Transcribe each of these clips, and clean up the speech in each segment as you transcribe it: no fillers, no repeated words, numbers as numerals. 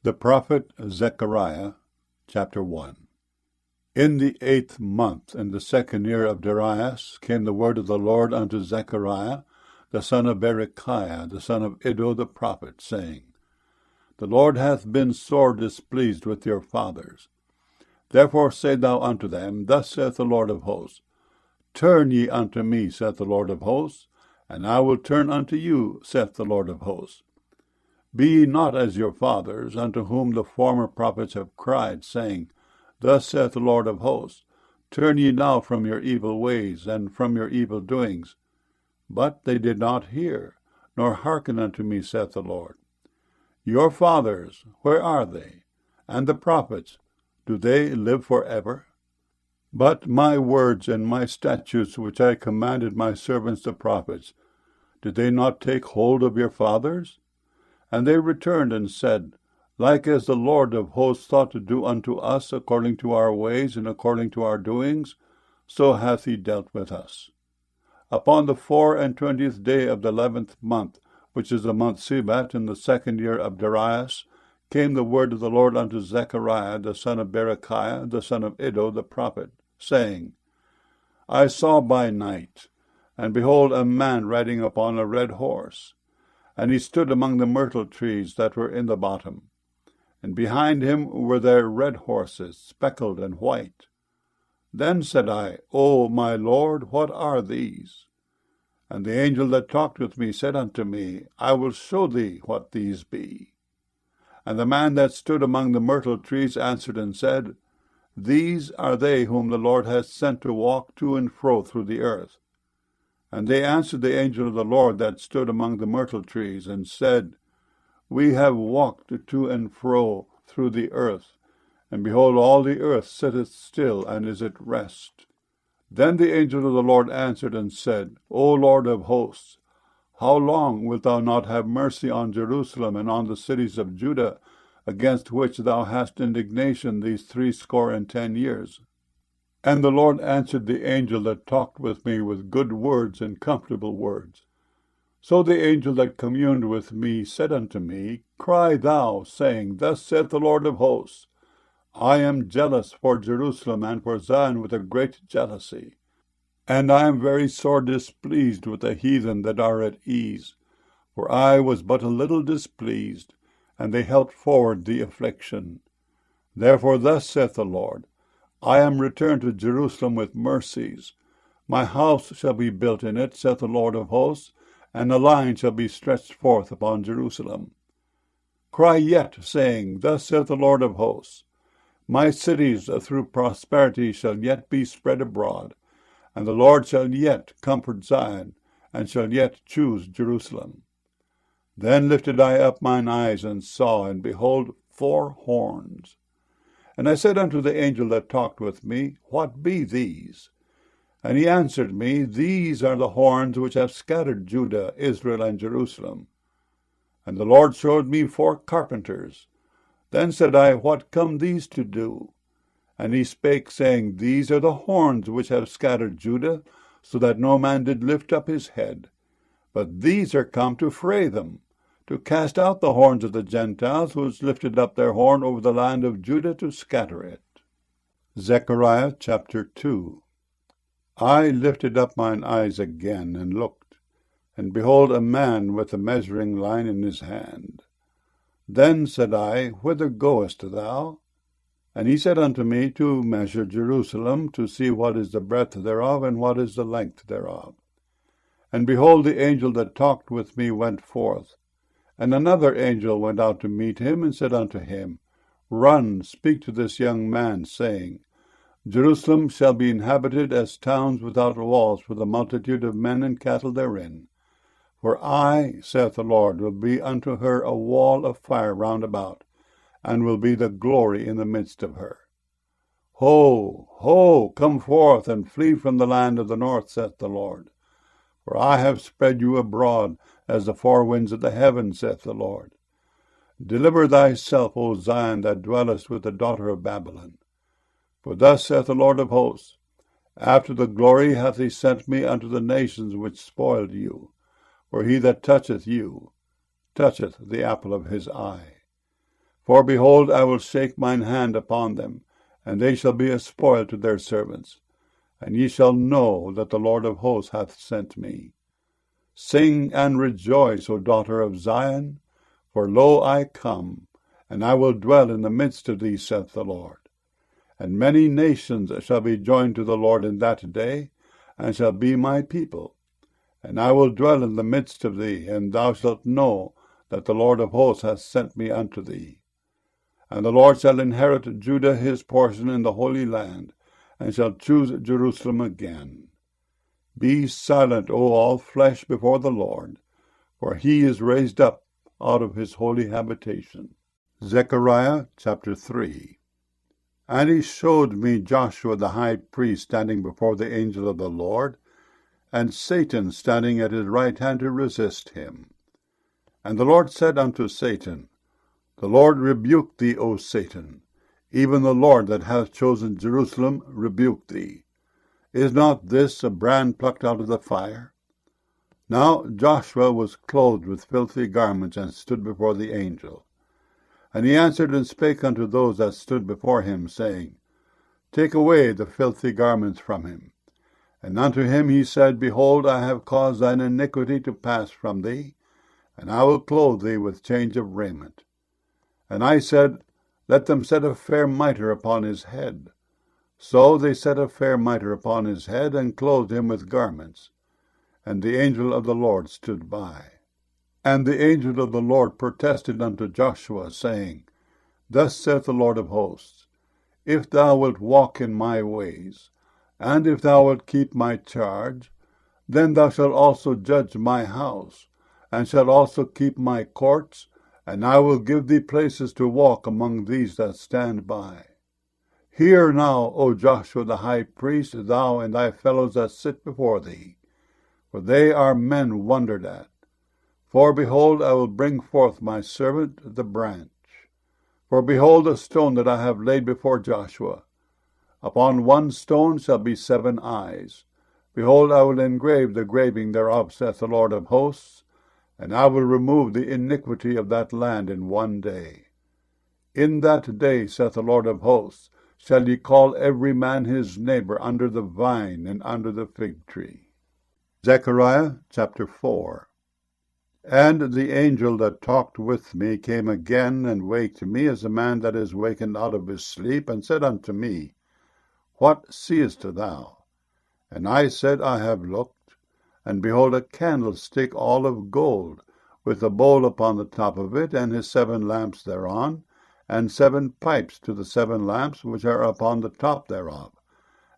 The prophet Zechariah, chapter 1. In the 8th month, in the 2nd year of Darius, came the word of the Lord unto Zechariah, the son of Berechiah, the son of Iddo the prophet, saying, The Lord hath been sore displeased with your fathers. Therefore say thou unto them, Thus saith the Lord of hosts, Turn ye unto me, saith the Lord of hosts, and I will turn unto you, saith the Lord of hosts. Be ye not as your fathers, unto whom the former prophets have cried, saying, Thus saith the Lord of hosts, Turn ye now from your evil ways, and from your evil doings. But they did not hear, nor hearken unto me, saith the Lord. Your fathers, where are they? And the prophets, do they live forever? But my words and my statutes, which I commanded my servants the prophets, did they not take hold of your fathers? And they returned and said, Like as the Lord of hosts thought to do unto us according to our ways and according to our doings, so hath he dealt with us. Upon the 24th day of the 11th month, which is the month Sebat, in the 2nd year of Darius, came the word of the Lord unto Zechariah, the son of Berechiah, the son of Iddo the prophet, saying, I saw by night, and behold, a man riding upon a red horse. And he stood among the myrtle trees that were in the bottom. And behind him were there red horses, speckled and white. Then said I, O my Lord, what are these? And the angel that talked with me said unto me, I will show thee what these be. And the man that stood among the myrtle trees answered and said, These are they whom the Lord hath sent to walk to and fro through the earth. And they answered the angel of the Lord that stood among the myrtle trees, and said, We have walked to and fro through the earth, and behold, all the earth sitteth still, and is at rest. Then the angel of the Lord answered and said, O Lord of hosts, how long wilt thou not have mercy on Jerusalem and on the cities of Judah, against which thou hast indignation these 70 years? And the Lord answered the angel that talked with me with good words and comfortable words. So the angel that communed with me said unto me, Cry thou, saying, Thus saith the Lord of hosts, I am jealous for Jerusalem and for Zion with a great jealousy, and I am very sore displeased with the heathen that are at ease. For I was but a little displeased, and they helped forward the affliction. Therefore thus saith the Lord, I am returned to Jerusalem with mercies. My house shall be built in it, saith the Lord of hosts, and a line shall be stretched forth upon Jerusalem. Cry yet, saying, Thus saith the Lord of hosts, My cities through prosperity shall yet be spread abroad, and the Lord shall yet comfort Zion, and shall yet choose Jerusalem. Then lifted I up mine eyes, and saw, and behold, 4 horns. And I said unto the angel that talked with me, What be these? And he answered me, These are the horns which have scattered Judah, Israel, and Jerusalem. And the Lord showed me 4 carpenters. Then said I, What come these to do? And he spake, saying, These are the horns which have scattered Judah, so that no man did lift up his head. But these are come to fray them, to cast out the horns of the Gentiles, which lifted up their horn over the land of Judah to scatter it. Zechariah chapter 2. I lifted up mine eyes again, and looked, and behold, a man with a measuring line in his hand. Then said I, Whither goest thou? And he said unto me, To measure Jerusalem, to see what is the breadth thereof, and what is the length thereof. And behold, the angel that talked with me went forth. And another angel went out to meet him, and said unto him, Run, speak to this young man, saying, Jerusalem shall be inhabited as towns without walls for the multitude of men and cattle therein. For I, saith the Lord, will be unto her a wall of fire round about, and will be the glory in the midst of her. Ho, ho, come forth, and flee from the land of the north, saith the Lord. For I have spread you abroad as the 4 winds of the heaven, saith the Lord. Deliver thyself, O Zion, that dwellest with the daughter of Babylon. For thus saith the Lord of hosts, After the glory hath he sent me unto the nations which spoiled you. For he that toucheth you toucheth the apple of his eye. For behold, I will shake mine hand upon them, and they shall be a spoil to their servants. And ye shall know that the Lord of hosts hath sent me. Sing and rejoice, O daughter of Zion, for lo, I come, and I will dwell in the midst of thee, saith the Lord. And many nations shall be joined to the Lord in that day, and shall be my people. And I will dwell in the midst of thee, and thou shalt know that the Lord of hosts hath sent me unto thee. And the Lord shall inherit Judah his portion in the Holy Land, and shall choose Jerusalem again. Be silent, O all flesh, before the Lord, for he is raised up out of his holy habitation. Zechariah chapter 3. And he showed me Joshua the high priest standing before the angel of the Lord, and Satan standing at his right hand to resist him. And the Lord said unto Satan, The Lord rebuke thee, O Satan. Even the Lord that hath chosen Jerusalem rebuke thee. Is not this a brand plucked out of the fire? Now Joshua was clothed with filthy garments, and stood before the angel. And he answered and spake unto those that stood before him, saying, Take away the filthy garments from him. And unto him he said, Behold, I have caused thine iniquity to pass from thee, and I will clothe thee with change of raiment. And I said, Let them set a fair mitre upon his head. So they set a fair mitre upon his head, and clothed him with garments. And the angel of the Lord stood by. And the angel of the Lord protested unto Joshua, saying, Thus saith the Lord of hosts, If thou wilt walk in my ways, and if thou wilt keep my charge, then thou shalt also judge my house, and shalt also keep my courts, and I will give thee places to walk among these that stand by. Hear now, O Joshua the high priest, thou and thy fellows that sit before thee, for they are men wondered at. For behold, I will bring forth my servant the branch. For behold, the stone that I have laid before Joshua. Upon one stone shall be 7 eyes. Behold, I will engrave the graving thereof, saith the Lord of hosts, and I will remove the iniquity of that land in one day. In that day, saith the Lord of hosts, shall ye call every man his neighbor under the vine and under the fig tree. Zechariah chapter 4. And the angel that talked with me came again and waked me as a man that is wakened out of his sleep, and said unto me, What seest thou? And I said, I have looked, and behold a candlestick all of gold, with a bowl upon the top of it, and his 7 lamps thereon, and 7 pipes to the 7 lamps which are upon the top thereof,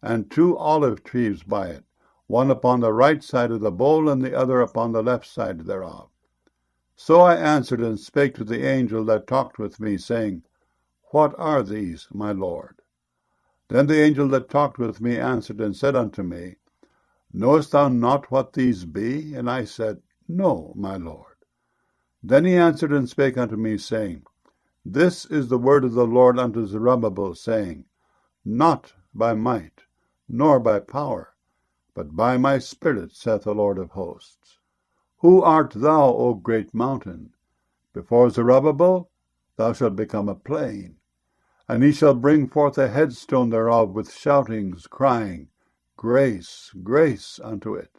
and 2 olive trees by it, one upon the right side of the bowl, and the other upon the left side thereof. So I answered and spake to the angel that talked with me, saying, What are these, my Lord? Then the angel that talked with me answered and said unto me, Knowest thou not what these be? And I said, No, my Lord. Then he answered and spake unto me, saying, This is the word of the Lord unto Zerubbabel, saying, Not by might, nor by power, but by my Spirit, saith the Lord of hosts. Who art thou, O great mountain? Before Zerubbabel thou shalt become a plain. And he shall bring forth a headstone thereof with shoutings, crying, Grace, grace unto it.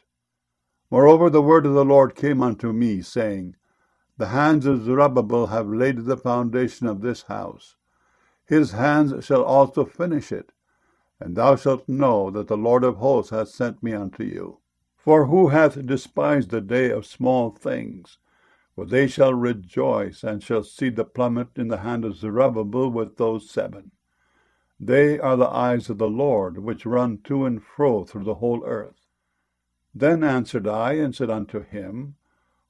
Moreover, the word of the Lord came unto me, saying, The hands of Zerubbabel have laid the foundation of this house. His hands shall also finish it. And thou shalt know that the Lord of hosts hath sent me unto you. For who hath despised the day of small things? For they shall rejoice, and shall see the plummet in the hand of Zerubbabel with those 7. They are the eyes of the Lord, which run to and fro through the whole earth. Then answered I, and said unto him,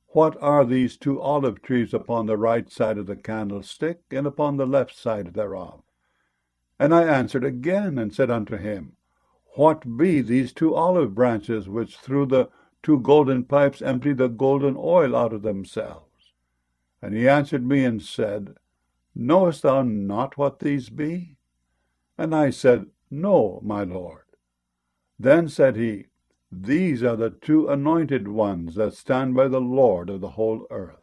What are these 2 olive trees upon the right side of the candlestick, and upon the left side thereof? And I answered again, and said unto him, What be these 2 olive branches, which through the 2 golden pipes empty the golden oil out of themselves? And he answered me and said, Knowest thou not what these be? And I said, No, my Lord. Then said he, These are the 2 anointed ones that stand by the Lord of the whole earth.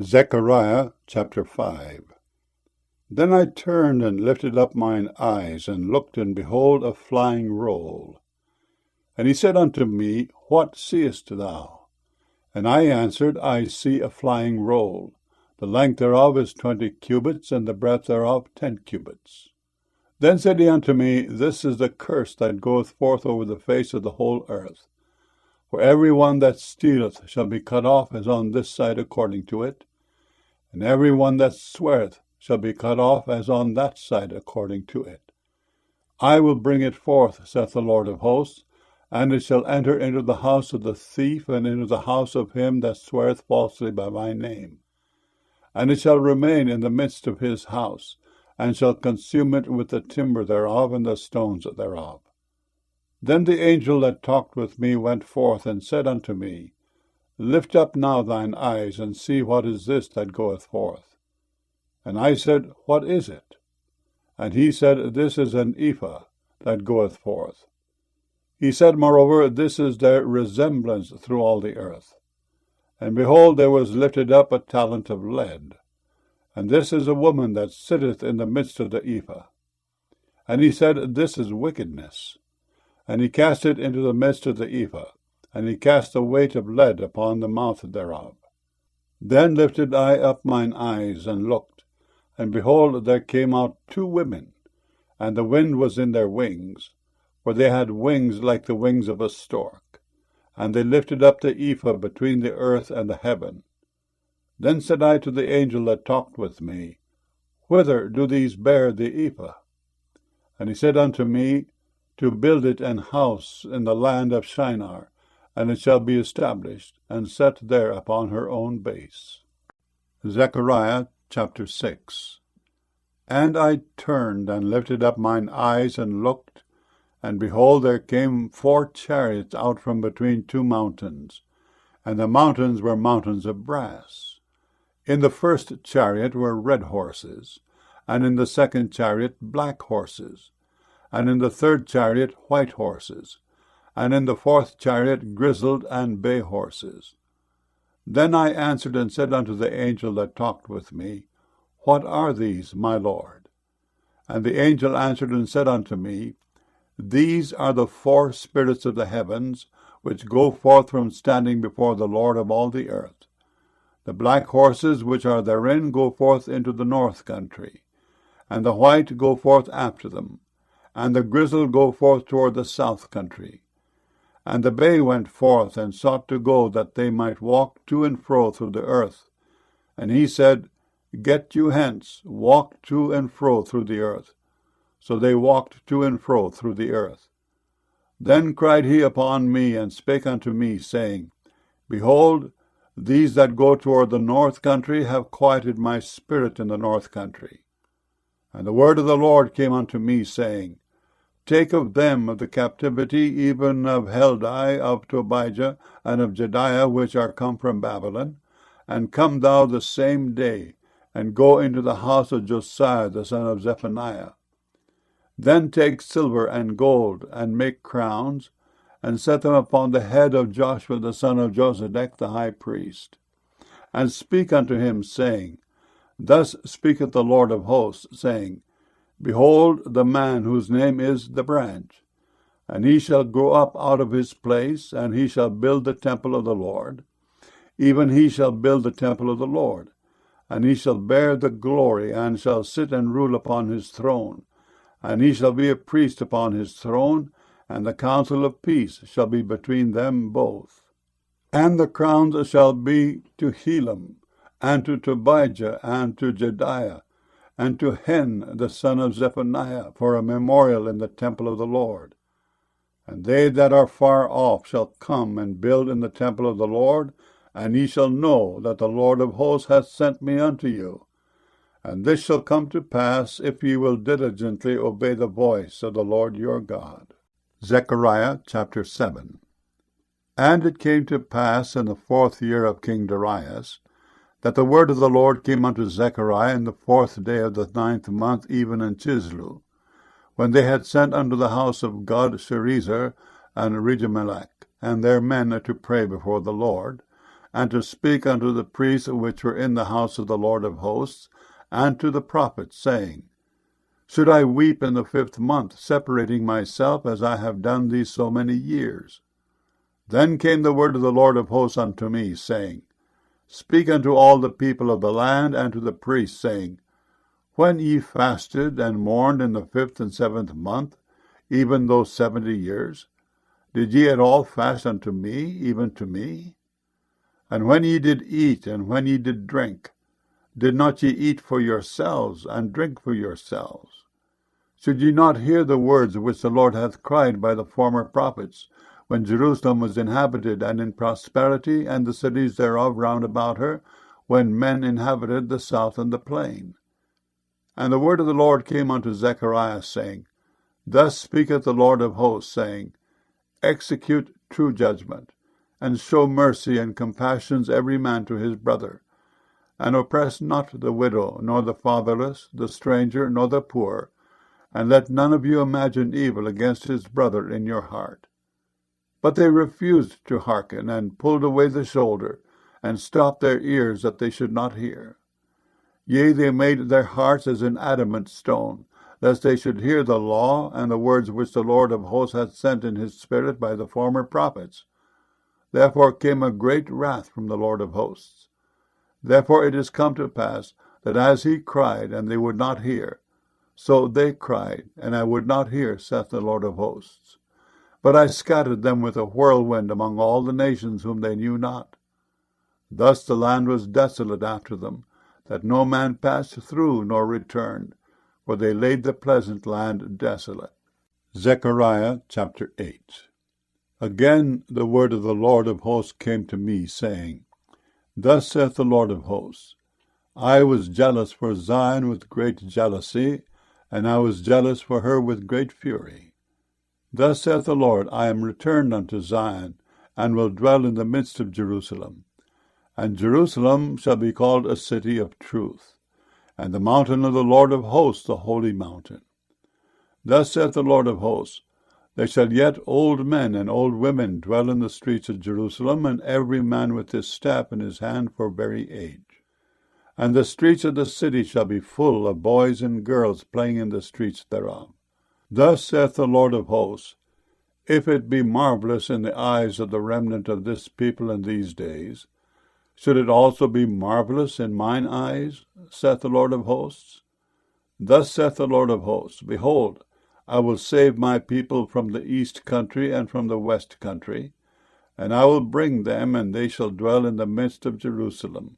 Zechariah chapter 5. Then I turned and lifted up mine eyes, and looked, and behold, a flying roll. And he said unto me, What seest thou? And I answered, I see a flying roll. The length thereof is 20 cubits, and the breadth thereof 10 cubits. Then said he unto me, This is the curse that goeth forth over the face of the whole earth. For every one that stealeth shall be cut off as on this side according to it, and every one that sweareth shall be cut off as on that side according to it. I will bring it forth, saith the Lord of hosts, and it shall enter into the house of the thief, and into the house of him that sweareth falsely by my name. And it shall remain in the midst of his house, and shall consume it with the timber thereof and the stones thereof. Then the angel that talked with me went forth, and said unto me, Lift up now thine eyes, and see what is this that goeth forth. And I said, What is it? And he said, This is an ephah that goeth forth. He said, Moreover, this is their resemblance through all the earth. And behold, there was lifted up a talent of lead. And this is a woman that sitteth in the midst of the ephah. And he said, This is wickedness. And he cast it into the midst of the ephah, and he cast a weight of lead upon the mouth thereof. Then lifted I up mine eyes, and looked, and behold, there came out 2 women, and the wind was in their wings, for they had wings like the wings of a stork. And they lifted up the ephah between the earth and the heaven. Then said I to the angel that talked with me, Whither do these bear the ephah? And he said unto me, To build it an house in the land of Shinar, and it shall be established, and set there upon her own base. Zechariah chapter 6. And I turned and lifted up mine eyes and looked, and behold, there came 4 chariots out from between 2 mountains, and the mountains were mountains of brass. In the first chariot were red horses, and in the second chariot black horses, and in the third chariot white horses, and in the fourth chariot grizzled and bay horses. Then I answered and said unto the angel that talked with me, What are these, my Lord? And the angel answered and said unto me, These are the 4 spirits of the heavens, which go forth from standing before the Lord of all the earth. The black horses which are therein go forth into the north country, and the white go forth after them, and the grizzled go forth toward the south country. And the bay went forth, and sought to go, that they might walk to and fro through the earth. And he said, Get you hence, walk to and fro through the earth. So they walked to and fro through the earth. Then cried he upon me, and spake unto me, saying, Behold, these that go toward the north country have quieted my spirit in the north country. And the word of the Lord came unto me, saying, Take of them of the captivity, even of Heldai, of Tobijah, and of Jediah, which are come from Babylon, and come thou the same day, and go into the house of Josiah the son of Zephaniah. Then take silver and gold, and make crowns, and set them upon the head of Joshua the son of Josedech the high priest. And speak unto him, saying, Thus speaketh the Lord of hosts, saying, Behold the man whose name is the branch, and he shall grow up out of his place, and he shall build the temple of the Lord. Even he shall build the temple of the Lord, and he shall bear the glory, and shall sit and rule upon his throne. And he shall be a priest upon his throne, and the counsel of peace shall be between them both. And the crowns shall be to Helam, and to Tobijah, and to Jediah, and to Hen the son of Zephaniah, for a memorial in the temple of the Lord. And they that are far off shall come and build in the temple of the Lord, and ye shall know that the Lord of hosts hath sent me unto you. And this shall come to pass, if ye will diligently obey the voice of the Lord your God. Zechariah chapter 7. And it came to pass in the 4th year of King Darius, that the word of the Lord came unto Zechariah in the 4th day of the 9th month, even in Chislu, when they had sent unto the house of God Sherezer and Regemelech, and their men to pray before the Lord, and to speak unto the priests which were in the house of the Lord of hosts, and to the prophets, saying, Should I weep in the 5th month, separating myself, as I have done these so many years? Then came the word of the Lord of hosts unto me, saying, Speak unto all the people of the land, and to the priests, saying, When ye fasted and mourned in the 5th and 7th month, even those 70 years, did ye at all fast unto me, even to me? And when ye did eat, and when ye did drink, did not ye eat for yourselves, and drink for yourselves? Should ye not hear the words which the Lord hath cried by the former prophets, when Jerusalem was inhabited and in prosperity, and the cities thereof round about her, when men inhabited the south and the plain? And the word of the Lord came unto Zechariah, saying, Thus speaketh the Lord of hosts, saying, Execute true judgment, and show mercy and compassions every man to his brother, and oppress not the widow, nor the fatherless, the stranger, nor the poor, and let none of you imagine evil against his brother in your heart. But they refused to hearken, and pulled away the shoulder, and stopped their ears that they should not hear. Yea, they made their hearts as an adamant stone, lest they should hear the law and the words which the Lord of hosts hath sent in his Spirit by the former prophets. Therefore came a great wrath from the Lord of hosts. Therefore it is come to pass, that as he cried, and they would not hear, so they cried, and I would not hear, saith the Lord of hosts. But I scattered them with a whirlwind among all the nations whom they knew not. Thus the land was desolate after them, that no man passed through nor returned, for they laid the pleasant land desolate. Zechariah chapter 8. Again the word of the Lord of hosts came to me, saying, Thus saith the Lord of hosts, I was jealous for Zion with great jealousy, and I was jealous for her with great fury. Thus saith the Lord, I am returned unto Zion, and will dwell in the midst of Jerusalem. And Jerusalem shall be called a city of truth, and the mountain of the Lord of hosts the holy mountain. Thus saith the Lord of hosts, There shall yet old men and old women dwell in the streets of Jerusalem, and every man with his staff in his hand for very age. And the streets of the city shall be full of boys and girls playing in the streets thereof. Thus saith the Lord of hosts, If it be marvelous in the eyes of the remnant of this people in these days, should it also be marvelous in mine eyes, saith the Lord of hosts? Thus saith the Lord of hosts, Behold, I will save my people from the east country and from the west country, and I will bring them, and they shall dwell in the midst of Jerusalem.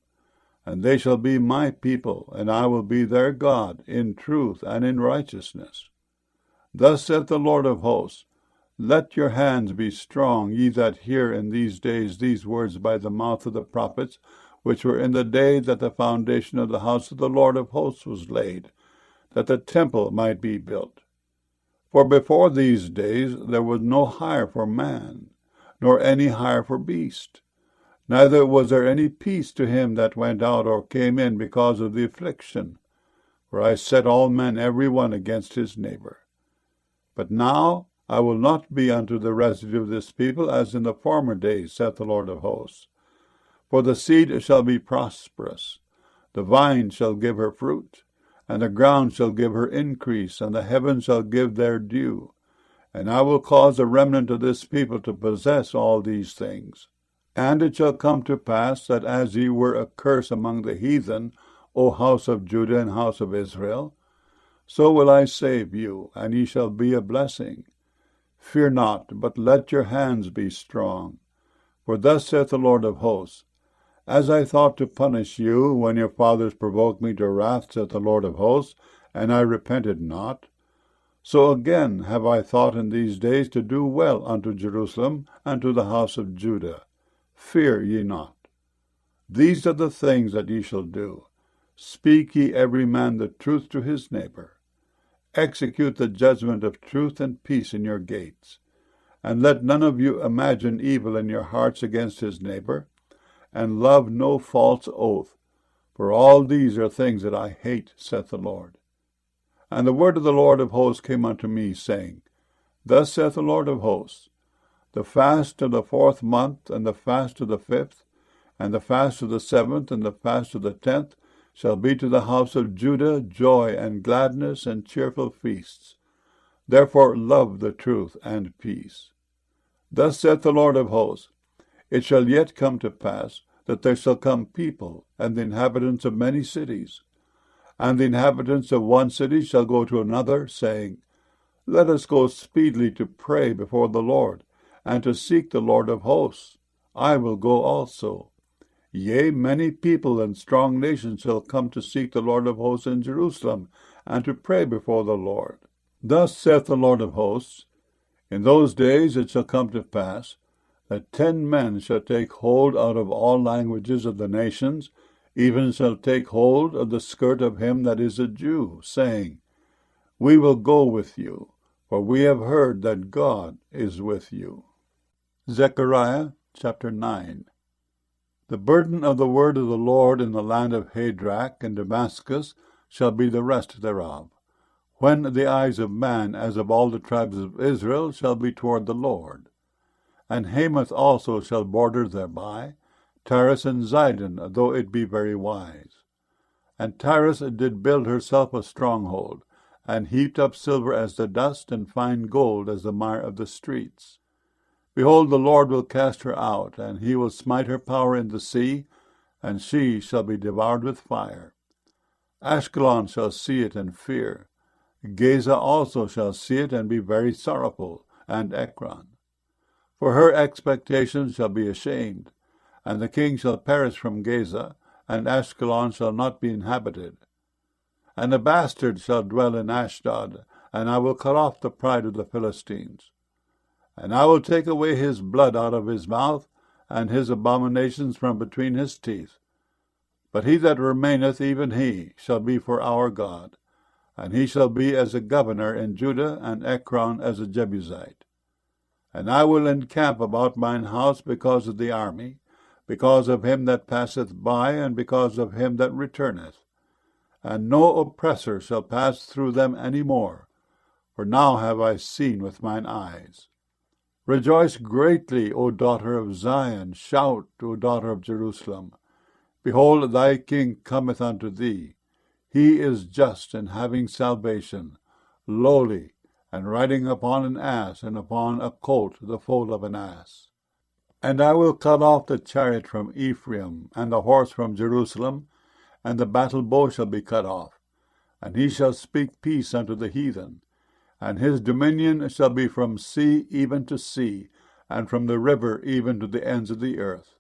And they shall be my people, and I will be their God, in truth and in righteousness. Thus saith the Lord of hosts, Let your hands be strong, ye that hear in these days these words by the mouth of the prophets, which were in the day that the foundation of the house of the Lord of hosts was laid, that the temple might be built. For before these days there was no hire for man, nor any hire for beast. Neither was there any peace to him that went out or came in because of the affliction. For I set all men every one against his neighbor. But now I will not be unto the residue of this people as in the former days, saith the Lord of hosts. For the seed shall be prosperous, the vine shall give her fruit, and the ground shall give her increase, and the heavens shall give their dew. And I will cause a remnant of this people to possess all these things. And it shall come to pass that as ye were a curse among the heathen, O house of Judah and house of Israel, so will I save you, and ye shall be a blessing. Fear not, but let your hands be strong. For thus saith the Lord of hosts, As I thought to punish you when your fathers provoked me to wrath, saith the Lord of hosts, and I repented not, so again have I thought in these days to do well unto Jerusalem and to the house of Judah. Fear ye not. These are the things that ye shall do. Speak ye every man the truth to his neighbor. Execute the judgment of truth and peace in your gates. And let none of you imagine evil in your hearts against his neighbor, and love no false oath. For all these are things that I hate, saith the Lord. And the word of the Lord of hosts came unto me, saying, Thus saith the Lord of hosts, The fast of the 4th month, and the fast of the 5th, and the fast of the 7th, and the fast of the 10th, shall be to the house of Judah joy and gladness and cheerful feasts. Therefore love the truth and peace. Thus saith the Lord of hosts, It shall yet come to pass, that there shall come people, and the inhabitants of many cities. And the inhabitants of one city shall go to another, saying, Let us go speedily to pray before the Lord, and to seek the Lord of hosts. I will go also. Yea, many people and strong nations shall come to seek the Lord of hosts in Jerusalem, and to pray before the Lord. Thus saith the Lord of hosts, In those days it shall come to pass, that 10 men shall take hold out of all languages of the nations, even shall take hold of the skirt of him that is a Jew, saying, We will go with you, for we have heard that God is with you. Zechariah chapter 9. The burden of the word of the Lord in the land of Hadrach and Damascus shall be the rest thereof, when the eyes of man, as of all the tribes of Israel, shall be toward the Lord. And Hamath also shall border thereby, Tyrus and Zidon, though it be very wise. And Tyrus did build herself a stronghold, and heaped up silver as the dust, and fine gold as the mire of the streets. Behold, the Lord will cast her out, and he will smite her power in the sea, and she shall be devoured with fire. Ashkelon shall see it and fear. Gaza also shall see it and be very sorrowful, and Ekron. For her expectations shall be ashamed, and the king shall perish from Gaza, and Ashkelon shall not be inhabited. And a bastard shall dwell in Ashdod, and I will cut off the pride of the Philistines. And I will take away his blood out of his mouth, and his abominations from between his teeth. But he that remaineth, even he, shall be for our God, and he shall be as a governor in Judah, and Ekron as a Jebusite. And I will encamp about mine house because of the army, because of him that passeth by, and because of him that returneth. And no oppressor shall pass through them any more, for now have I seen with mine eyes. Rejoice greatly, O daughter of Zion. Shout, O daughter of Jerusalem. Behold, thy king cometh unto thee. He is just and having salvation, lowly, and riding upon an ass, and upon a colt, the foal of an ass. And I will cut off the chariot from Ephraim, and the horse from Jerusalem, and the battle bow shall be cut off. And he shall speak peace unto the heathen. And his dominion shall be from sea even to sea, and from the river even to the ends of the earth.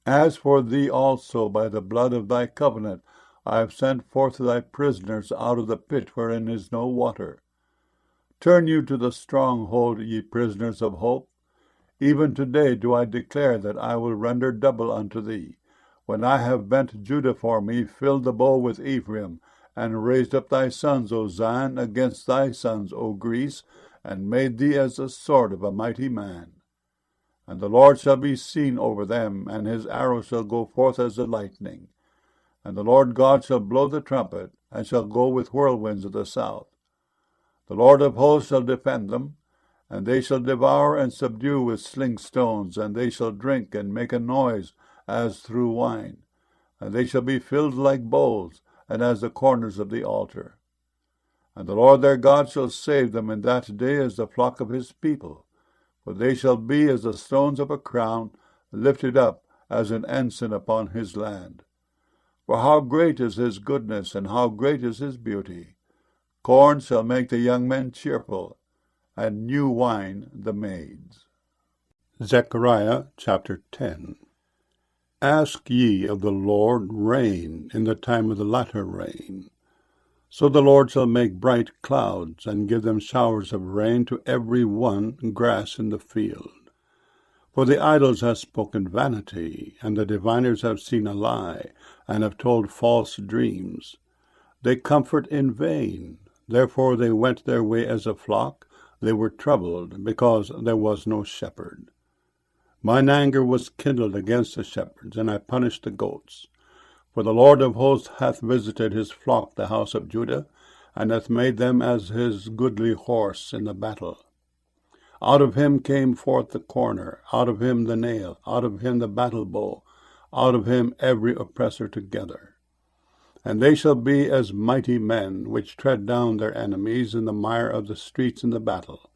As for thee also, by the blood of thy covenant, I have sent forth thy prisoners out of the pit wherein is no water. Turn you to the stronghold, ye prisoners of hope. Even today do I declare that I will render double unto thee. When I have bent Judah for me, filled the bow with Ephraim, and raised up thy sons, O Zion, against thy sons, O Greece, and made thee as the sword of a mighty man. And the Lord shall be seen over them, and his arrow shall go forth as the lightning. And the Lord God shall blow the trumpet, and shall go with whirlwinds of the south. The Lord of hosts shall defend them, and they shall devour and subdue with sling stones, and they shall drink and make a noise as through wine. And they shall be filled like bowls, and as the corners of the altar. And the Lord their God shall save them in that day as the flock of his people, for they shall be as the stones of a crown, lifted up as an ensign upon his land. For how great is his goodness, and how great is his beauty! Corn shall make the young men cheerful, and new wine the maids. Zechariah chapter 10. Ask ye of the Lord rain in the time of the latter rain. So the Lord shall make bright clouds, and give them showers of rain to every one grass in the field. For the idols have spoken vanity, and the diviners have seen a lie, and have told false dreams. They comfort in vain. Therefore they went their way as a flock. They were troubled, because there was no shepherd. Mine anger was kindled against the shepherds, and I punished the goats. For the Lord of hosts hath visited his flock, the house of Judah, and hath made them as his goodly horse in the battle. Out of him came forth the corner, out of him the nail, out of him the battle bow, out of him every oppressor together. And they shall be as mighty men, which tread down their enemies in the mire of the streets in the battle.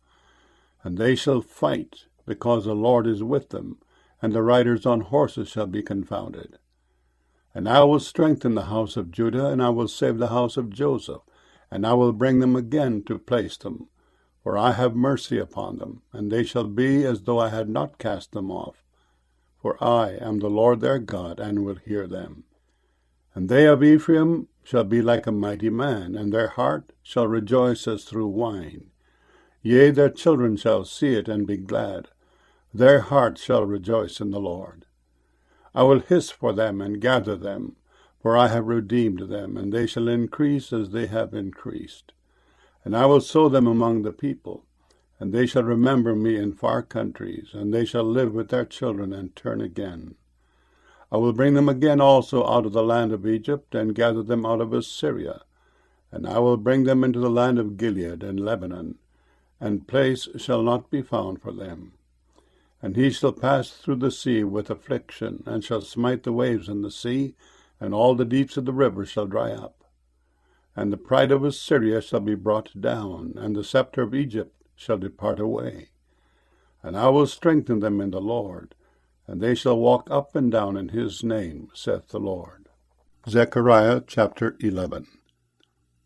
And they shall fight, because the Lord is with them, and the riders on horses shall be confounded. And I will strengthen the house of Judah, and I will save the house of Joseph, and I will bring them again to place them. For I have mercy upon them, and they shall be as though I had not cast them off. For I am the Lord their God, and will hear them. And they of Ephraim shall be like a mighty man, and their heart shall rejoice as through wine. Yea, their children shall see it and be glad. Their heart shall rejoice in the Lord. I will hiss for them and gather them, for I have redeemed them, and they shall increase as they have increased. And I will sow them among the people, and they shall remember me in far countries, and they shall live with their children and turn again. I will bring them again also out of the land of Egypt, and gather them out of Assyria. And I will bring them into the land of Gilead and Lebanon, and place shall not be found for them. And he shall pass through the sea with affliction, and shall smite the waves in the sea, and all the deeps of the river shall dry up. And the pride of Assyria shall be brought down, and the scepter of Egypt shall depart away. And I will strengthen them in the Lord, and they shall walk up and down in his name, saith the Lord. Zechariah chapter 11.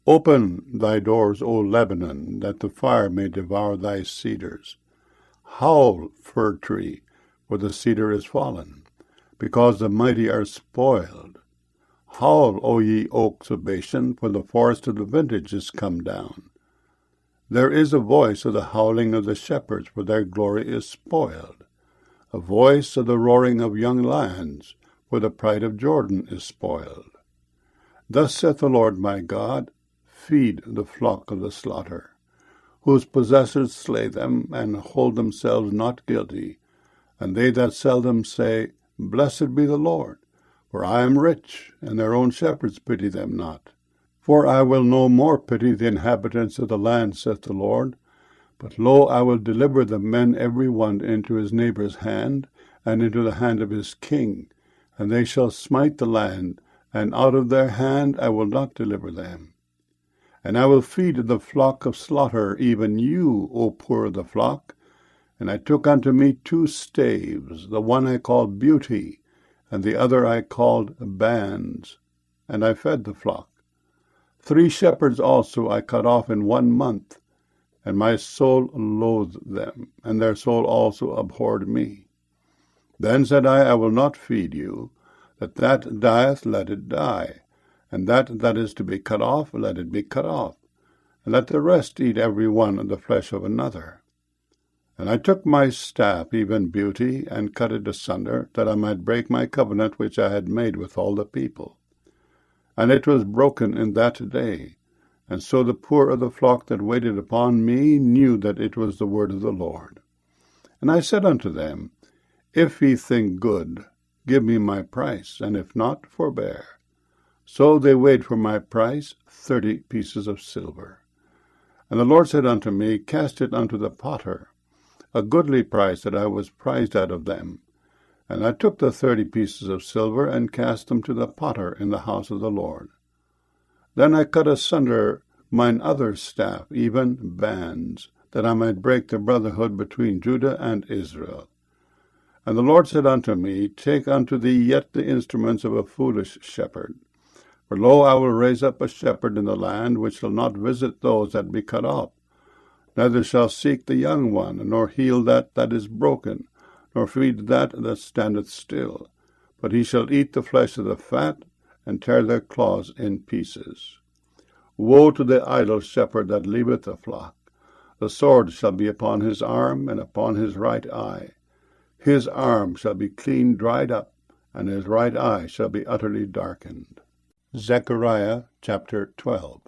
Open thy doors, O Lebanon, that the fire may devour thy cedars. Howl, fir tree, for the cedar is fallen, because the mighty are spoiled. Howl, O ye oaks of Bashan, for the forest of the vintage is come down. There is a voice of the howling of the shepherds, for their glory is spoiled. A voice of the roaring of young lions, for the pride of Jordan is spoiled. Thus saith the Lord my God, feed the flock of the slaughter, whose possessors slay them, and hold themselves not guilty. And they that sell them say, Blessed be the Lord, for I am rich, and their own shepherds pity them not. For I will no more pity the inhabitants of the land, saith the Lord. But lo, I will deliver the men every one into his neighbour's hand, and into the hand of his king, and they shall smite the land, and out of their hand I will not deliver them. And I will feed the flock of slaughter, even you, O poor of the flock. And I took unto me 2 staves, the one I called Beauty, and the other I called Bands, and I fed the flock. 3 shepherds also I cut off in 1 month, and my soul loathed them, and their soul also abhorred me. Then said I will not feed you. That dieth, let it die, and that is to be cut off, let it be cut off, and let the rest eat every one of the flesh of another. And I took my staff, even Beauty, and cut it asunder, that I might break my covenant which I had made with all the people. And it was broken in that day. And so the poor of the flock that waited upon me knew that it was the word of the Lord. And I said unto them, If ye think good, give me my price, and if not, forbear. So they weighed for my price 30 pieces of silver. And the Lord said unto me, Cast it unto the potter, a goodly price that I was prized out of them. And I took the 30 pieces of silver, and cast them to the potter in the house of the Lord. Then I cut asunder mine other staff, even Bands, that I might break the brotherhood between Judah and Israel. And the Lord said unto me, Take unto thee yet the instruments of a foolish shepherd. For lo, I will raise up a shepherd in the land, which shall not visit those that be cut off, neither shall seek the young one, nor heal that is broken, nor feed that standeth still. But he shall eat the flesh of the fat, and tear their claws in pieces. Woe to the idle shepherd that leaveth the flock! The sword shall be upon his arm, and upon his right eye. His arm shall be clean dried up, and his right eye shall be utterly darkened. Zechariah chapter 12.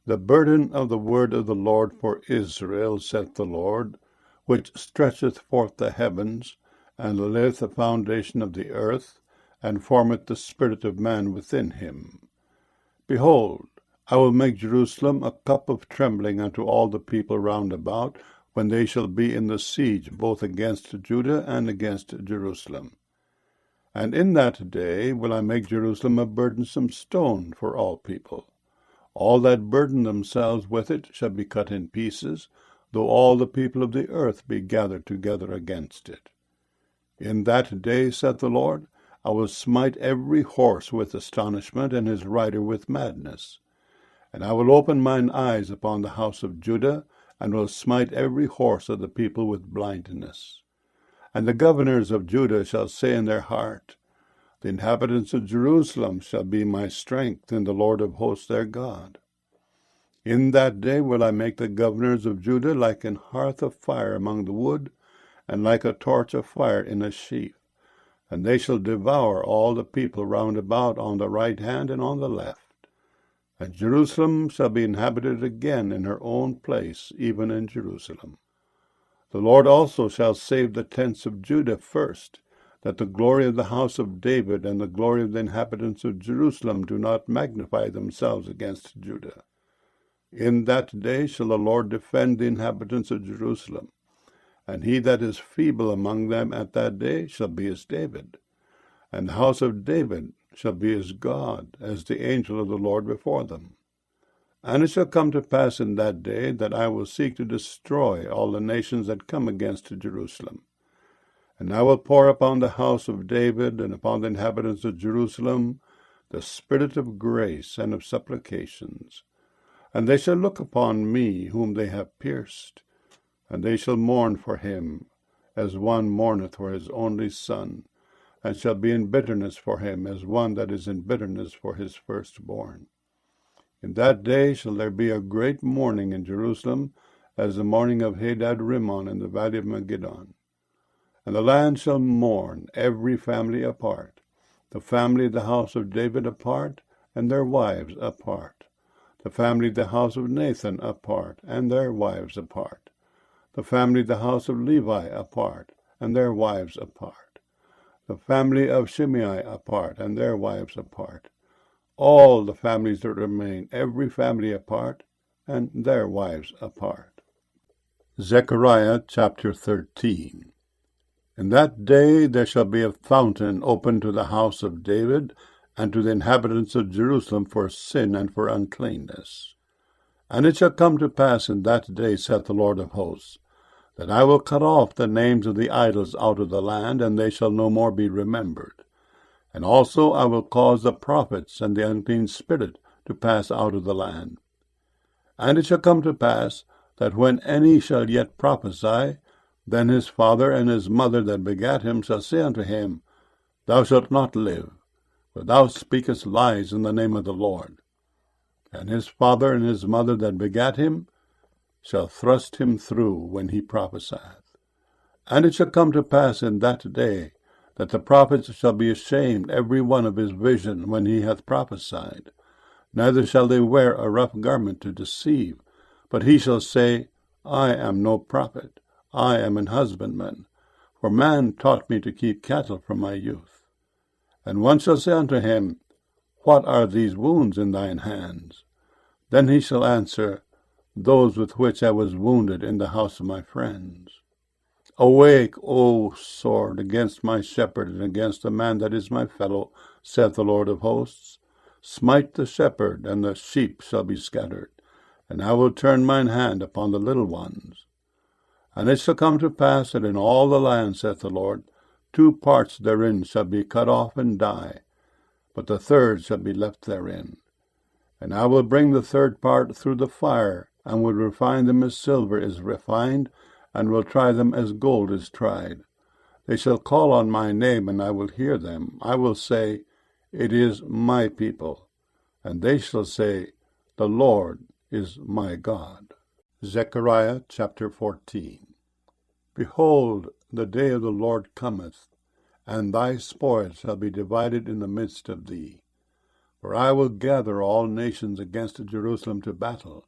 The burden of the word of the Lord for Israel, saith the Lord, which stretcheth forth the heavens, and layeth the foundation of the earth, and formeth the spirit of man within him. Behold, I will make Jerusalem a cup of trembling unto all the people round about, when they shall be in the siege both against Judah and against Jerusalem. And in that day will I make Jerusalem a burdensome stone for all people. All that burden themselves with it shall be cut in pieces, though all the people of the earth be gathered together against it. In that day, saith the Lord, I will smite every horse with astonishment, and his rider with madness. And I will open mine eyes upon the house of Judah, and will smite every horse of the people with blindness. And the governors of Judah shall say in their heart, The inhabitants of Jerusalem shall be my strength in the Lord of hosts their God. In that day will I make the governors of Judah like an hearth of fire among the wood, and like a torch of fire in a sheaf. And they shall devour all the people round about on the right hand and on the left. And Jerusalem shall be inhabited again in her own place, even in Jerusalem. The Lord also shall save the tents of Judah first, that the glory of the house of David and the glory of the inhabitants of Jerusalem do not magnify themselves against Judah. In that day shall the Lord defend the inhabitants of Jerusalem, and he that is feeble among them at that day shall be as David, and the house of David shall be as God, as the angel of the Lord before them. And it shall come to pass in that day that I will seek to destroy all the nations that come against Jerusalem. And I will pour upon the house of David and upon the inhabitants of Jerusalem the spirit of grace and of supplications. And they shall look upon me whom they have pierced, and they shall mourn for him, as one mourneth for his only son, and shall be in bitterness for him, as one that is in bitterness for his firstborn. In that day shall there be a great mourning in Jerusalem, as the mourning of Hadad-rimmon in the valley of Megiddon. And the land shall mourn, every family apart, the family of the house of David apart, and their wives apart, the family of the house of Nathan apart, and their wives apart, the family of the house of Levi apart, and their wives apart, the family of Shimei apart, and their wives apart, all the families that remain, every family apart, and their wives apart. Zechariah chapter 13. In that day there shall be a fountain open to the house of David, and to the inhabitants of Jerusalem for sin and for uncleanness. And it shall come to pass in that day, saith the Lord of hosts, that I will cut off the names of the idols out of the land, and they shall no more be remembered. And also I will cause the prophets and the unclean spirit to pass out of the land. And it shall come to pass that when any shall yet prophesy, then his father and his mother that begat him shall say unto him, Thou shalt not live, for thou speakest lies in the name of the Lord. And his father and his mother that begat him shall thrust him through when he prophesieth. And it shall come to pass in that day, that the prophets shall be ashamed every one of his vision when he hath prophesied. Neither shall they wear a rough garment to deceive, but he shall say, I am no prophet, I am an husbandman, for man taught me to keep cattle from my youth. And one shall say unto him, What are these wounds in thine hands? Then he shall answer, Those with which I was wounded in the house of my friends. Awake, O sword, against my shepherd, and against the man that is my fellow, saith the Lord of hosts. Smite the shepherd, and the sheep shall be scattered, and I will turn mine hand upon the little ones. And it shall come to pass that in all the land, saith the Lord, 2 parts therein shall be cut off and die, but the third shall be left therein. And I will bring the third part through the fire, and will refine them as silver is refined, and will try them as gold is tried. They shall call on my name, and I will hear them. I will say, It is my people. And they shall say, The Lord is my God. Zechariah chapter 14. Behold, the day of the Lord cometh, and thy spoil shall be divided in the midst of thee. For I will gather all nations against Jerusalem to battle,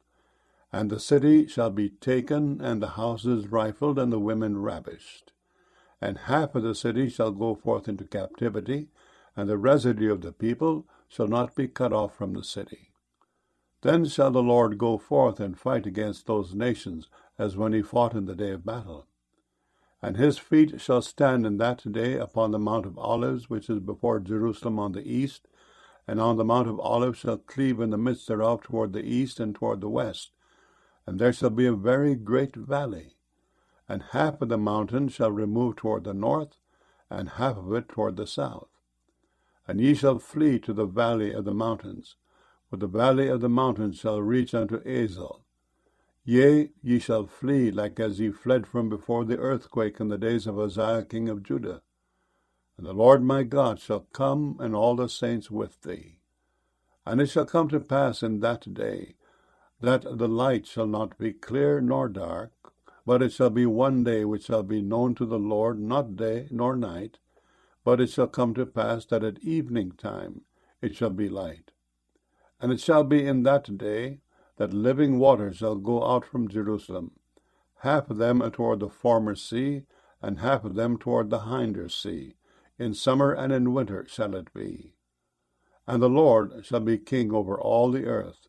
and the city shall be taken, and the houses rifled, and the women ravished. And half of the city shall go forth into captivity, and the residue of the people shall not be cut off from the city. Then shall the Lord go forth and fight against those nations, as when he fought in the day of battle. And his feet shall stand in that day upon the Mount of Olives, which is before Jerusalem on the east, and on the Mount of Olives shall cleave in the midst thereof toward the east and toward the west. And there shall be a very great valley, and half of the mountain shall remove toward the north, and half of it toward the south. And ye shall flee to the valley of the mountains, for the valley of the mountains shall reach unto Azel. Yea, ye shall flee like as ye fled from before the earthquake in the days of Uzziah king of Judah. And the Lord my God shall come, and all the saints with thee. And it shall come to pass in that day, that the light shall not be clear nor dark, but it shall be one day which shall be known to the Lord, not day nor night. But it shall come to pass that at evening time it shall be light. And it shall be in that day that living water shall go out from Jerusalem, half of them toward the former sea, and half of them toward the hinder sea. In summer and in winter shall it be. And the Lord shall be king over all the earth.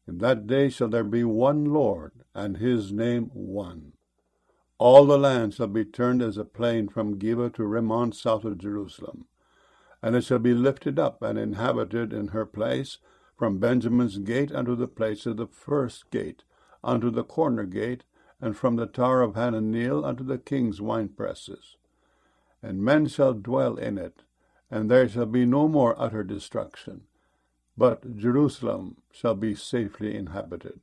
In that day shall there be one Lord, and his name one. All the land shall be turned as a plain from Geba to Rimmon south of Jerusalem. And it shall be lifted up and inhabited in her place, from Benjamin's gate unto the place of the first gate, unto the corner gate, and from the tower of Hananeel unto the king's winepresses. And men shall dwell in it, and there shall be no more utter destruction, but Jerusalem shall be safely inhabited.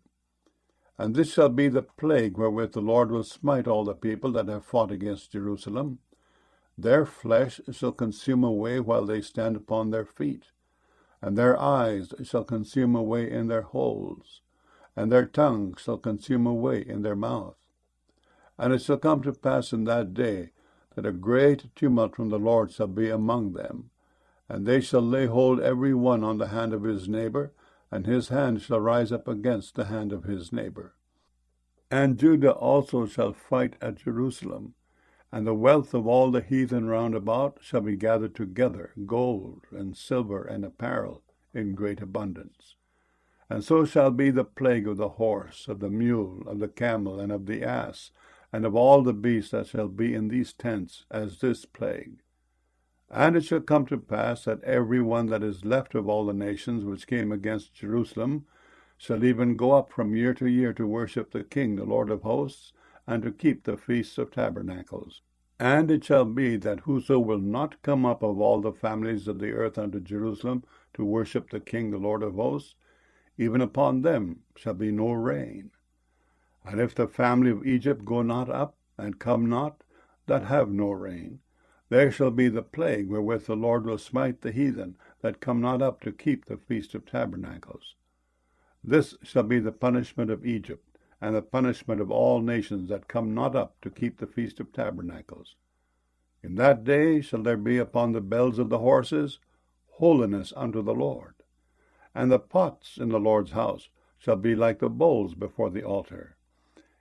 And this shall be the plague wherewith the Lord will smite all the people that have fought against Jerusalem. Their flesh shall consume away while they stand upon their feet, and their eyes shall consume away in their holes, and their tongue shall consume away in their mouth. And it shall come to pass in that day that a great tumult from the Lord shall be among them, and they shall lay hold every one on the hand of his neighbor, and his hand shall rise up against the hand of his neighbor. And Judah also shall fight at Jerusalem, and the wealth of all the heathen round about shall be gathered together, gold and silver and apparel, in great abundance. And so shall be the plague of the horse, of the mule, of the camel, and of the ass, and of all the beasts that shall be in these tents, as this plague. And it shall come to pass that every one that is left of all the nations which came against Jerusalem shall even go up from year to year to worship the King, the Lord of hosts, and to keep the feasts of tabernacles. And it shall be that whoso will not come up of all the families of the earth unto Jerusalem to worship the King, the Lord of hosts, even upon them shall be no rain. And if the family of Egypt go not up, and come not, that have no rain, there shall be the plague wherewith the Lord will smite the heathen that come not up to keep the feast of tabernacles. This shall be the punishment of Egypt, and the punishment of all nations that come not up to keep the feast of tabernacles. In that day shall there be upon the bells of the horses holiness unto the Lord. And the pots in the Lord's house shall be like the bowls before the altar.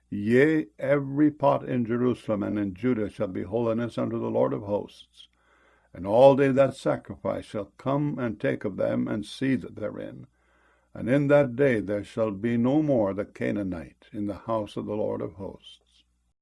Yea, every pot in Jerusalem and in Judah shall be holiness unto the Lord of hosts. And all they that sacrifice shall come and take of them and seethe therein. And in that day there shall be no more the Canaanite in the house of the Lord of hosts.